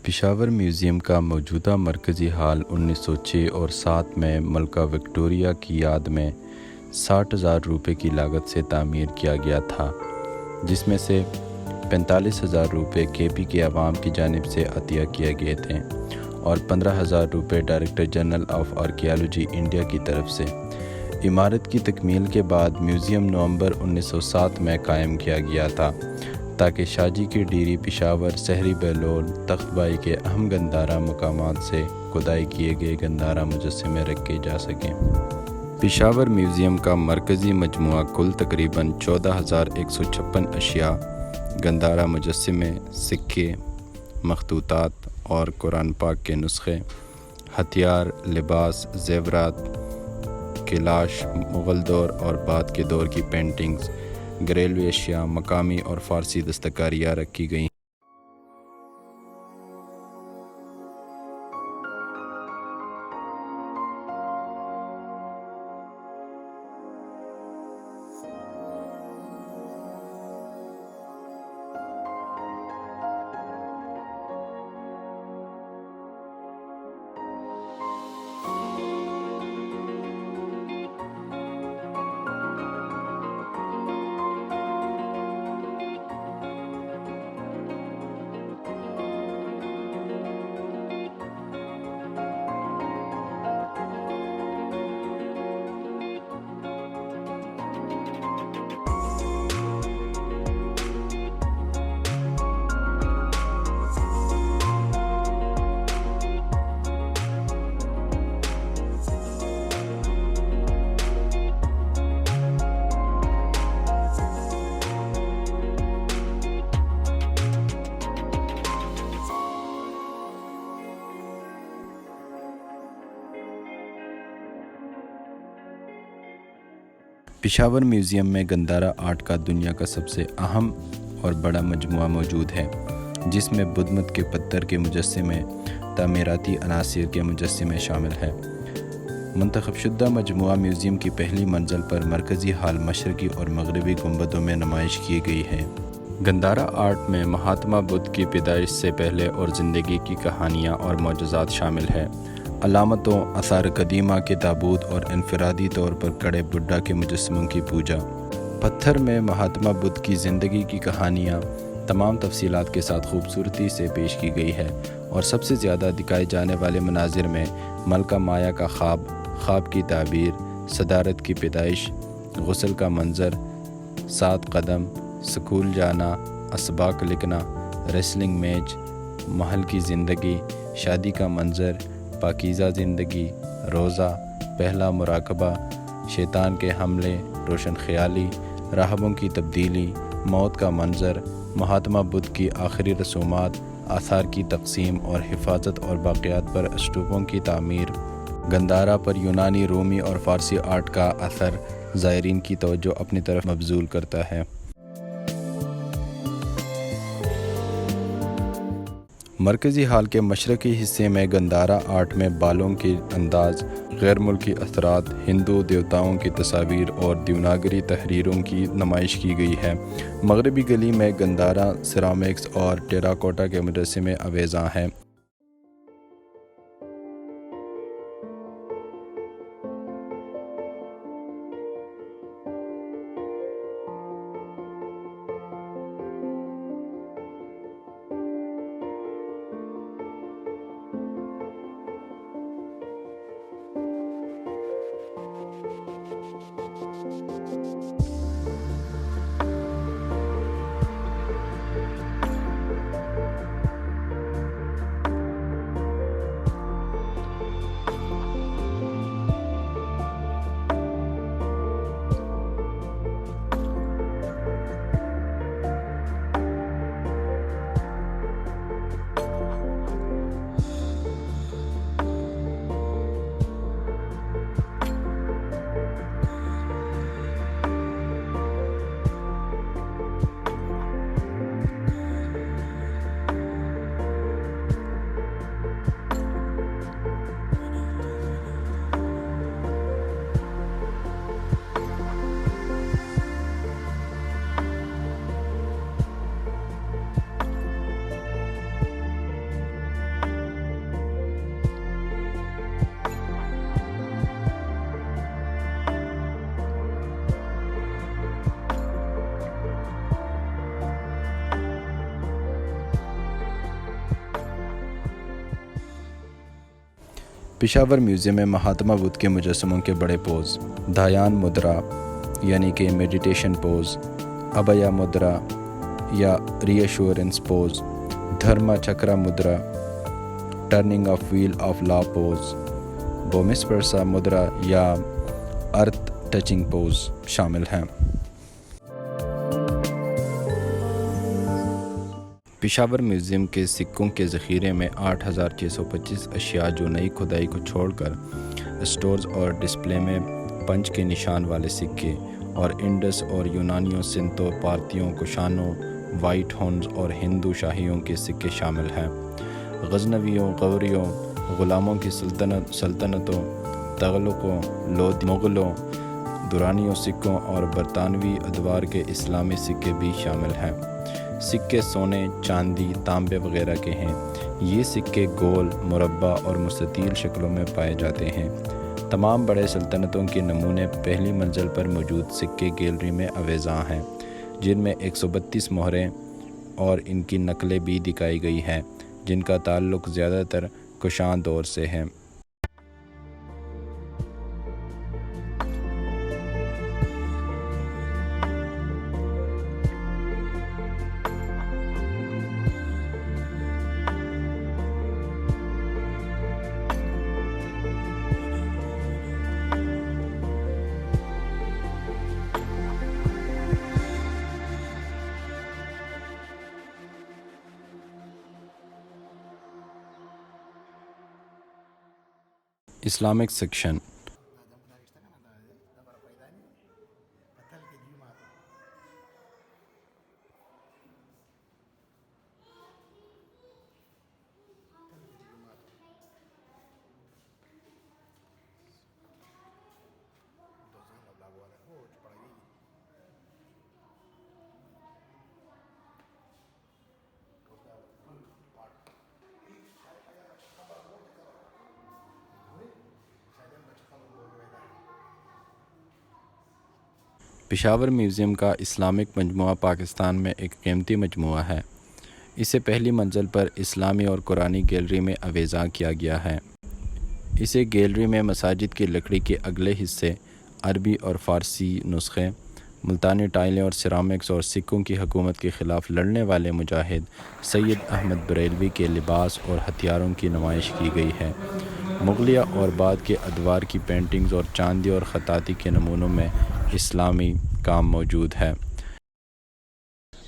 Peshawar museum का मौजूदा मरकज़ी हाल 1906 और 7 में मलका विक्टोरिया की याद में 60,000 रुपये की लागत से तामीर किया गया था, जिसमें से 45,000 रुपये केपी के अवाम की जानिब से अतिया किए गए थे और 15,000 रुपये director general of archaeology India की तरफ से। इमारत की तकमील के बाद म्यूज़ियम नवंबर 1907 में कायम किया गया था ताकि शाजी की डीरी, पेशावर, सहरी बहलोल, तख्तबाई के अहम गंदारा मकामात से खुदाई किए गए गंदारा मुजस्समे रखे जा सकें। पेशावर म्यूज़ियम का मरकज़ी मजमुआ कुल तकरीबन 14,156 अशिया, गंदारा मुजस्समे, सिक्के, मखतूतात और कुरान पाक के नुस्खे, हथियार, लिबास, ज़ेवरात, किलाश, मुग़ल दौर और बाद के दौर की पेंटिंग्स, घरेलू अशिया, मकामी और फ़ारसी दस्तकारियाँ रखी गई। पेशावर म्यूज़ियम में गंदारा आर्ट का दुनिया का सबसे अहम और बड़ा मजमुआ मौजूद है, जिसमें बुद्ध के पत्थर के मुजस्समे, तामीराती अनासिर के मुजस्समे शामिल है। मुंतखबशुदा मजमुआ म्यूज़ियम की पहली मंजिल पर मरकज़ी हाल मशरक़ी और मगरबी गुंबदों में नुमाइश की गई है। गंदारा आर्ट में महात्मा बुद्ध की पैदाइश से पहले और ज़िंदगी की कहानियाँ और मौजज़ात शामिल है। अलामतों, आसार कदीमा के ताबूत और इनफरादी तौर पर कड़े बुड्ढा के मुजस्समों की पूजा। पत्थर में महात्मा बुद्ध की ज़िंदगी की कहानियाँ तमाम तफसीलात के साथ खूबसूरती से पेश की गई है और सबसे ज़्यादा दिखाए जाने वाले मनाजिर में मलका माया का ख्वाब की ताबीर, सदारत की पैदाइश, गुस्ल का मंज़र, 7 कदम, स्कूल जाना, असबाक लिखना, रेसलिंग मैच, महल की ज़िंदगी, शादी का मंज़र, पाकीज़ा ज़िंदगी, रोज़ा, पहला मुराकबा, शैतान के हमले, रोशन ख्याली, राहबों की तब्दीली, मौत का मंज़र, महात्मा बुद्ध की आखिरी रसूमात, आसार की तक़सीम और हिफाजत और बाक़ियात पर स्तूपों की तामीर। गंदारा पर यूनानी, रोमी और फ़ारसी आर्ट का असर ज़ायरीन की तवज्जो अपनी तरफ मबजूल करता है। मरकज़ी हाल के मशरक़ी हिस्से में गंदारा आर्ट में बालों के अंदाज़, गैर मुल्की असरात, हिंदू देवताओं की तस्वीर और देवनागरी तहरीरों की नुमाइश की गई है। मगरबी गली में गंदारा सिरामिक्स और टेराकोटा के मुजस्समे अवेज़ा हैं। पेशावर म्यूज़ियम में महात्मा बुद्ध के मुजस्समों के बड़े पोज, ध्यान मुद्रा यानी कि मेडिटेशन पोज, अभया मुद्रा या reassurance pose, dharma chakra mudra, turning of wheel of law pose, bhumisparsha mudra या अर्थ टचिंग पोज शामिल हैं। पेशावर म्यूज़ियम के सिक्कों के ज़ख़ीरे में 8625 अशिया जो नई खुदाई को छोड़कर स्टोर्स और डिस्प्ले में पंच के निशान वाले सिक्के और इंडस और यूनानियों, सिंतो, पार्थियों, कुशानों, वाइट हॉर्न्स और हिंदू शाहियों के सिक्के शामिल हैं। गज़नवियों, गौरियों, ग़ुलामों की सल्तनतों, तगलकों, लोधी, मुग़लों, दुरानियों सिक्कों और बरतानवी अदवार के इस्लामी सिक्के भी शामिल हैं। सिक्के सोने, चांदी, तांबे वगैरह के हैं। ये सिक्के गोल, मुरब्बा और मुस्ततील शक्लों में पाए जाते हैं। तमाम बड़े सल्तनतों के नमूने पहली मंजिल पर मौजूद सिक्के गैलरी में अवेज़ा हैं, जिनमें 132 मोहरें और इनकी नकलें भी दिखाई गई हैं, जिनका ताल्लुक़ ज़्यादातर कुशान दौर से है। Islamic section. पेशावर म्यूज़ियम का इस्लामिक मजमुआ पाकिस्तान में एक कीमती मजमुआ है। इसे पहली मंजिल पर इस्लामी और कुरानी गैलरी में अवेज़ा किया गया है। इसे गैलरी में मसाजिद की लकड़ी के अगले हिस्से, अरबी और फ़ारसी नुस्खे, मुल्तानी टाइलें और सिरामिक्स और सिक्कों की हुकूमत के ख़िलाफ़ लड़ने वाले मुजाहिद सैयद अहमद बरेलवी के लिबास और हथियारों की नुमाइश की गई है। मुग़लिया और बाद के अदवार की पेंटिंग्स और चांदी और ख़ताती के नमूनों में इस्लामी काम मौजूद है।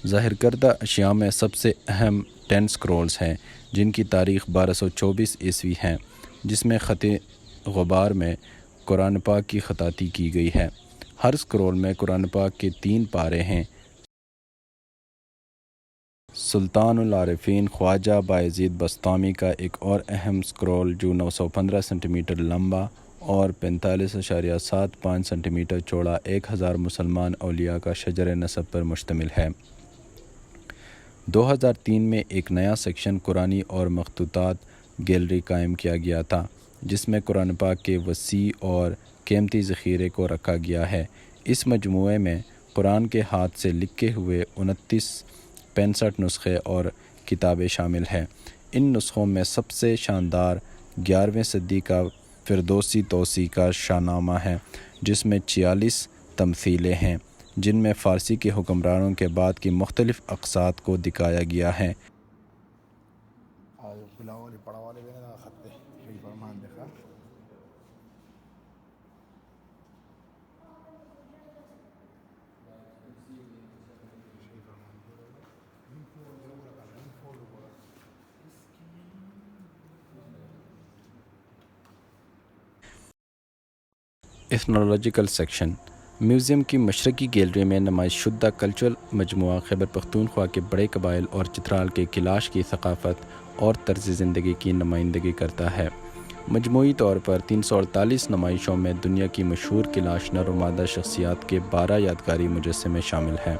ज़ाहिर करदा अशिया में सबसे अहम 10 स्क्रॉल्स हैं, जिनकी तारीख़ 1224 ईस्वी है, जिसमें ख़त ग़ुबार में कुरान पाक की ख़ताती की गई है। हर स्क्रॉल में कुरान पाक के 3 पारे हैं। सुल्तानुल आरिफ़ीन ख्वाजा बायज़ीद बस्तामी का एक और अहम स्क्रॉल जो 915 सेंटीमीटर लंबा और 45.75 सेंटीमीटर चौड़ा 1000 मुसलमान औलिया का शजर नसब पर मुश्तमिल है। 2003 में एक नया सेक्शन कुरानी और मखतूतात गैलरी कायम किया गया था, जिसमें कुरान पाक के वसी और कीमती ज़ख़ीरे को रखा गया है। इस मजमूए में कुरान के हाथ से लिखे हुए 29-65 नुस्खे और किताबें शामिल हैं। इन नुस्खों में सबसे शानदार 11वीं सदी का फिरदौसी तौसी का शाहनामा है, जिसमें 46 तमसीलें हैं, जिनमें फ़ारसी के हुक्मरानों के बाद की मुख्तलिफ़ अक़सात को दिखाया गया है। एथनोलॉजिकल सेक्शन। म्यूज़ियम की मशरक़ी गैलरी में नुमाइश शुदा कल्चरल मजमुआ खैबर पख्तूनख्वा के बड़े कबाइल और चित्राल के किलाश की सकाफ़त और तर्ज़ ज़िंदगी की नुमाइंदगी करता है। मजमूई तौर पर 348 नुमाइशों में दुनिया की मशहूर किलाश नर व मादा शख्सियात के 12 यादगारी मुजस्समे शामिल हैं।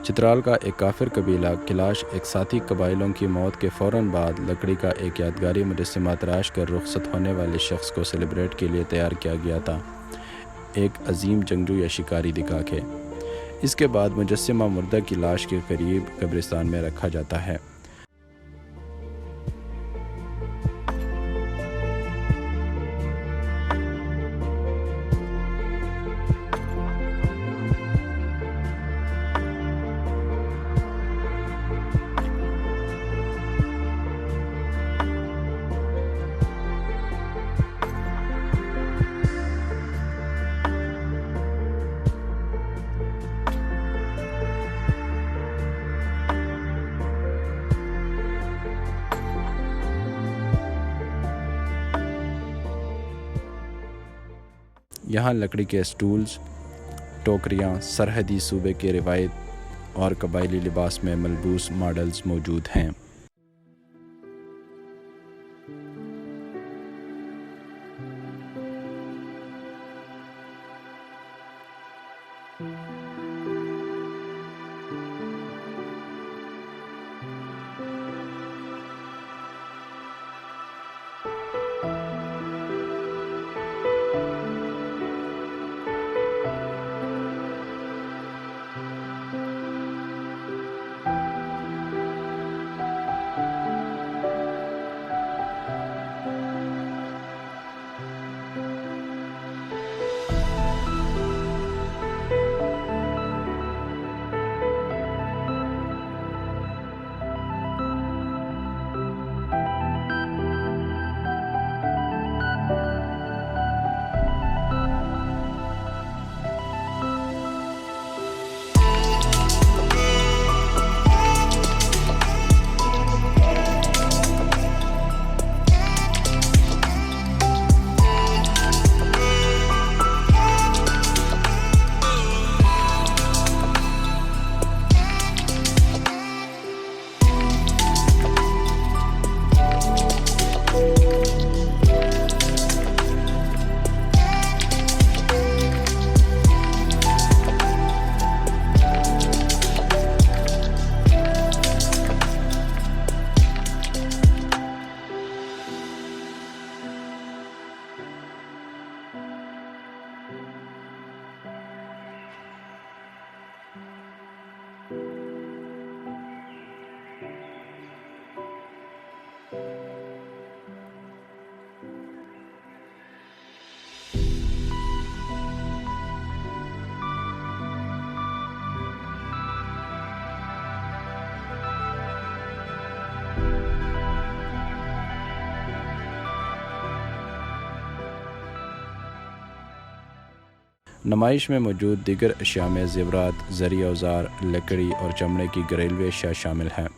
चित्राल का एक काफिर कबीला किलाश एक साथी कबाइलों की मौत के फ़ौरन बाद लकड़ी का एक यादगारी मुजस्समा तराश कर रुखसत होने वाले शख्स को सेलिब्रेट के लिए तैयार किया गया था, एक अजीम जंगजू या शिकारी दिखा के। इसके बाद मुजस्समा मुर्दा की लाश के करीब कब्रिस्तान में रखा जाता है। यहाँ लकड़ी के स्टूल्स, टोकरियाँ, सरहदी सूबे के रिवायत और कबायली लिबास में मलबूस मॉडल्स मौजूद हैं। नुमाइश में मौजूद दीगर अशिया में ज़ेवरात, ज़री औज़ार, लकड़ी और चमड़े की घरेलू अशिया शामिल हैं।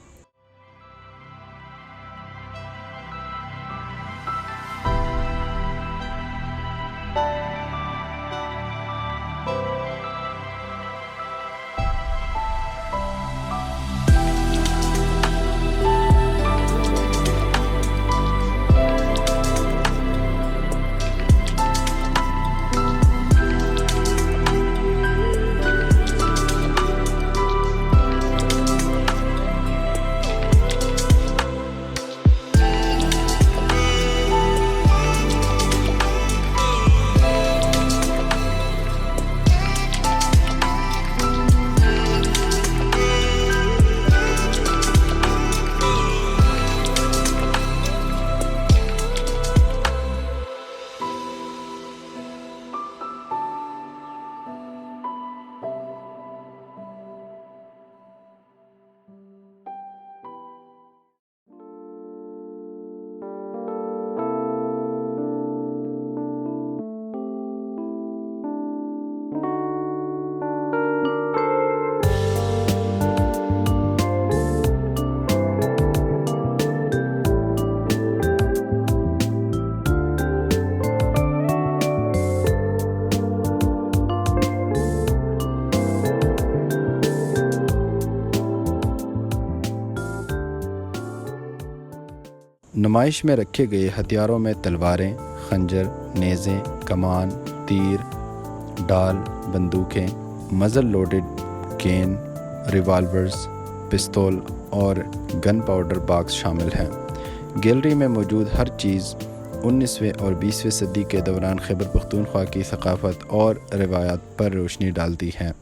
नुमाइश में रखे गए हथियारों में तलवारें, खंजर, नेज़ें, कमान, तीर, डाल, बंदूकें, मज़ल लोडेड गेन, रिवाल्वर्स, पिस्तौल और गन पाउडर बॉक्स शामिल हैं। गैलरी में मौजूद हर चीज़ 19वीं और 20वीं सदी के दौरान खैबर पख्तूनख्वा की सकाफ़त और रिवायात पर रोशनी डालती है।